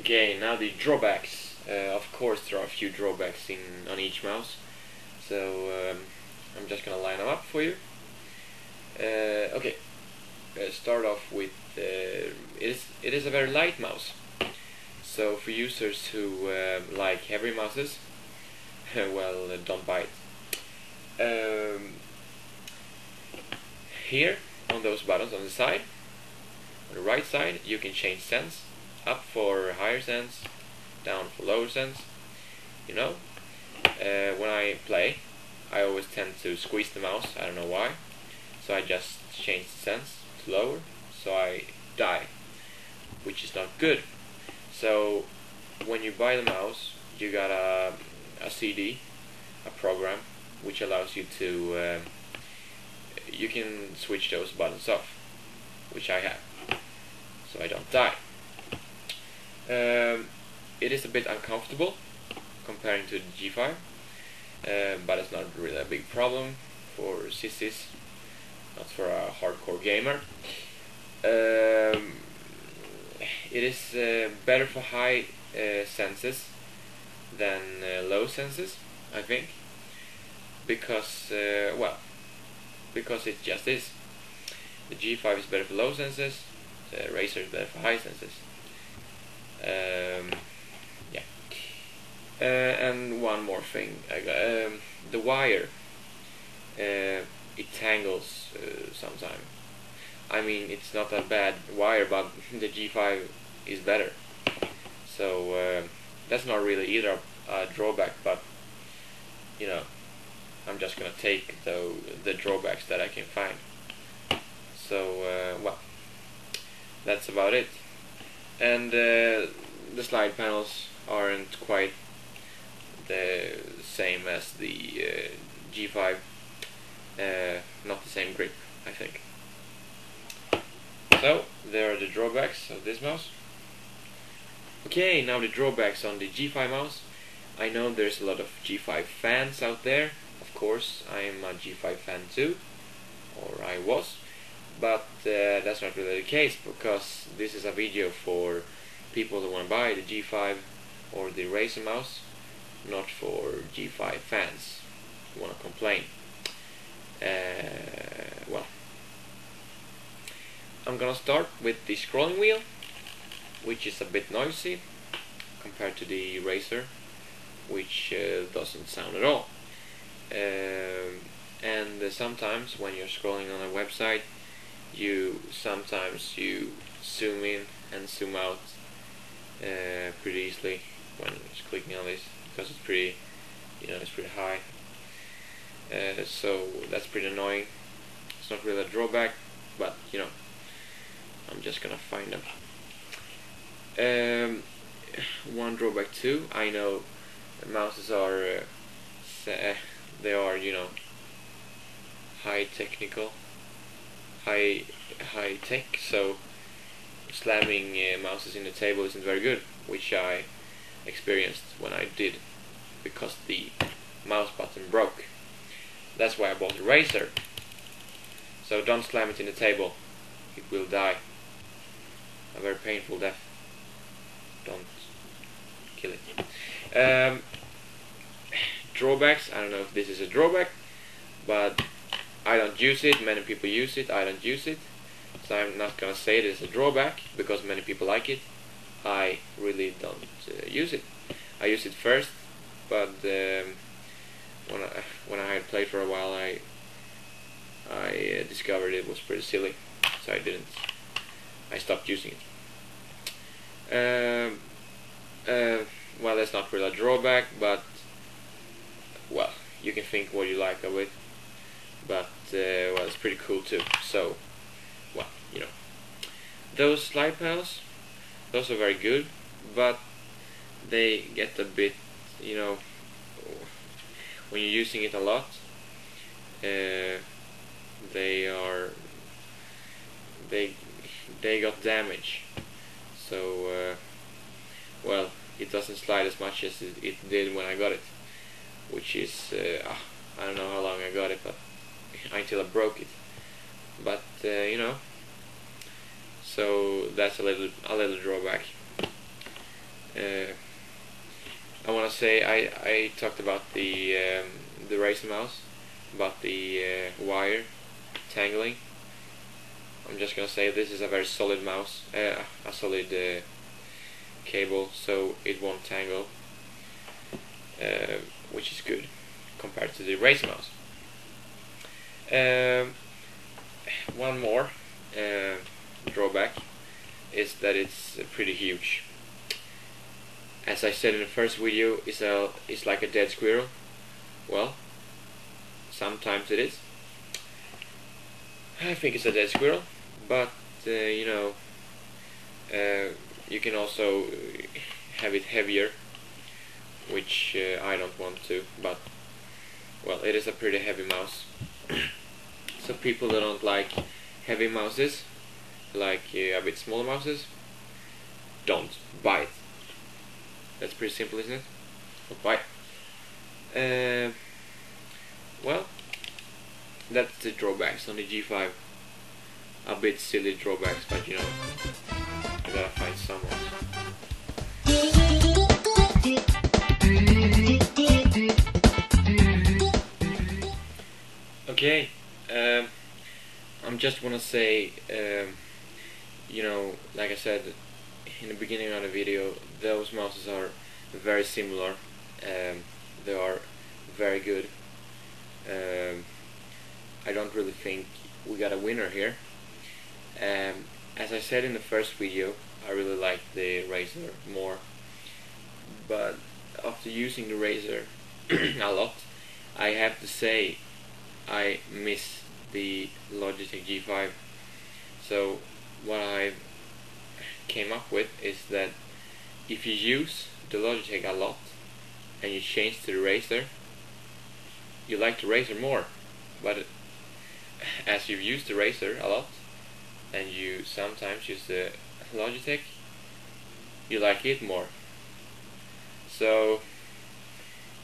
Okay, now the drawbacks. Of course, there are a few drawbacks on each mouse, so I'm just gonna line them up for you. Okay, start off with it is a very light mouse. So for users who like heavy mouses, well, don't buy it. Here on those buttons on the side, on the right side, you can change sense. Up for higher sense, down for lower sense. You know, when I play, I always tend to squeeze the mouse. I don't know why. So I just change the sense to lower, so I die, which is not good. So when you buy the mouse, you got a CD, a program, which allows you to you can switch those buttons off, which I have, so I don't die. It is a bit uncomfortable comparing to the G5, but it's not really a big problem for sissies, not for a hardcore gamer. It is better for high senses than low senses, I think, because well, because it just is. The G5 is better for low senses, the Razer is better for high senses. Yeah. And one more thing, the wire, it tangles sometimes. I mean, it's not a bad wire, but the G5 is better. So that's not really either a drawback, but you know, I'm just gonna take the drawbacks that I can find. So well, that's about it. And the slide panels aren't quite the same as the G5, not the same grip, I think. So there are the drawbacks of this mouse. Okay, now the drawbacks on the G5 mouse. I know there's a lot of G5 fans out there. Of course, I'm a G5 fan too, or I was. But that's not really the case, because this is a video for people who want to buy the G5 or the Razer mouse, not for G5 fans who want to complain. Well, I'm gonna start with the scrolling wheel, which is a bit noisy compared to the Razer, which doesn't sound at all. And sometimes when you're scrolling on a website, sometimes you zoom in and zoom out pretty easily when just clicking on this, because it's pretty, it's pretty high. So that's pretty annoying. It's not really a drawback, but I'm just gonna find them. One drawback too, I know mouses are they are high tech, so slamming mouses in the table isn't very good, which I experienced when I did, because the mouse button broke. That's why I bought a Razer. So don't slam it in the table, it will die a very painful death. Don't kill it. Drawbacks, I don't know if this is a drawback, but I don't use it, many people use it, I don't use it, so I'm not gonna say it is a drawback, because many people like it. I really don't use it. I used it first, but when I had played for a while, I discovered it was pretty silly, so I stopped using it. Well, that's not really a drawback, but well, you can think what you like of it, but well, it's pretty cool too. So well, those slide panels, those are very good, but they get a bit, when you're using it a lot, they got damage. So well, it doesn't slide as much as it did when I got it, which is I don't know how long I got it, but until I broke it. But so that's a little drawback. I want to say I talked about the Razer mouse, about the wire tangling. I'm just gonna say this is a very solid mouse, a solid cable, so it won't tangle, which is good compared to the Razer mouse. One more drawback is that it's pretty huge. As I said in the first video, it's like a dead squirrel. Well, sometimes it is. I think it's a dead squirrel, but you know, you can also have it heavier, which I don't want to, but well, it is a pretty heavy mouse. So people that don't like heavy mouses, like a bit smaller mouses, don't buy it. That's pretty simple, isn't it? Don't buy it. Well, that's the drawbacks on the G5. A bit silly drawbacks, but you know, I gotta find someone. Okay, I'm just wanna say, you know, like I said in the beginning of the video, those mouses are very similar. They are very good. I don't really think we got a winner here. As I said in the first video, I really like the Razer more, but after using the Razer a lot, I have to say I miss the Logitech G5. So what I came up with is that if you use the Logitech a lot and you change to the Razer, you like the Razer more. But as you've used the Razer a lot and you sometimes use the Logitech, you like it more. So,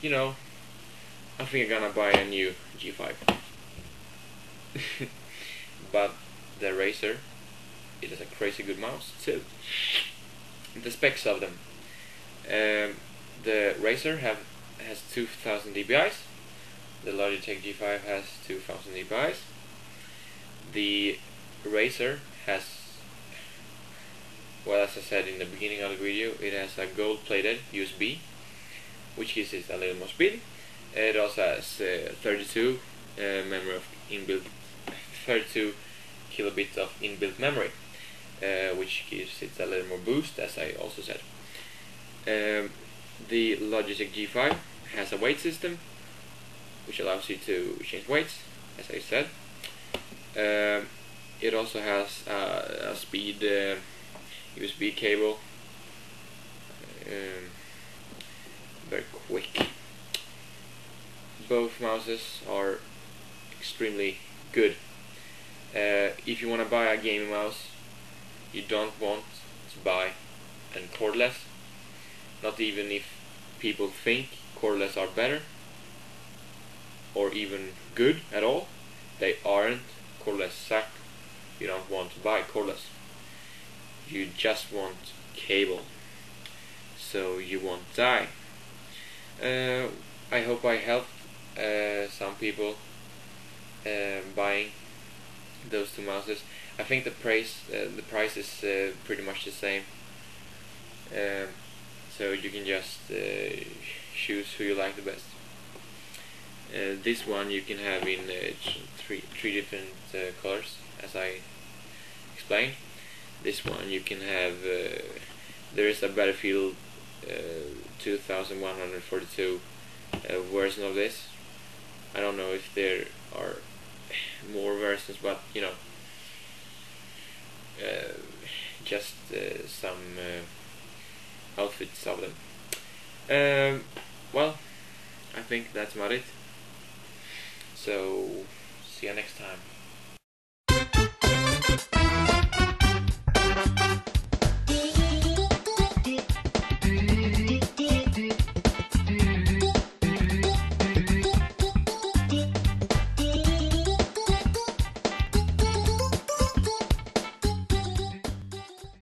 you know, I think I'm gonna buy a new G5. But the Razer, it is a crazy good mouse too. The specs of them. The Razer has 2000 dpi. The Logitech G5 has 2000 dpi. The Razer has, well, as I said in the beginning of the video, it has a gold-plated USB, which gives it a little more speed. It also has 32 memory of inbuilt 32 kilobits of inbuilt memory, which gives it a little more boost, as I also said. The Logitech G5 has a weight system, which allows you to change weights, as I said. It also has a speed USB cable, very quick. Both mouses are extremely good. If you want to buy a gaming mouse, you don't want to buy a cordless, not even if people think cordless are better or even good at all. They aren't. Cordless suck. You don't want to buy cordless. You just want cable, so you won't die. I hope I helped some people buying those two mouses. I think the price is pretty much the same. So you can just choose who you like the best. This one you can have in three different colors, as I explained. This one you can have. There is a Battlefield 2142 version of this. I don't know if there are more versions, but you know, just some outfits of them. Well, I think that's about it. So, see you next time.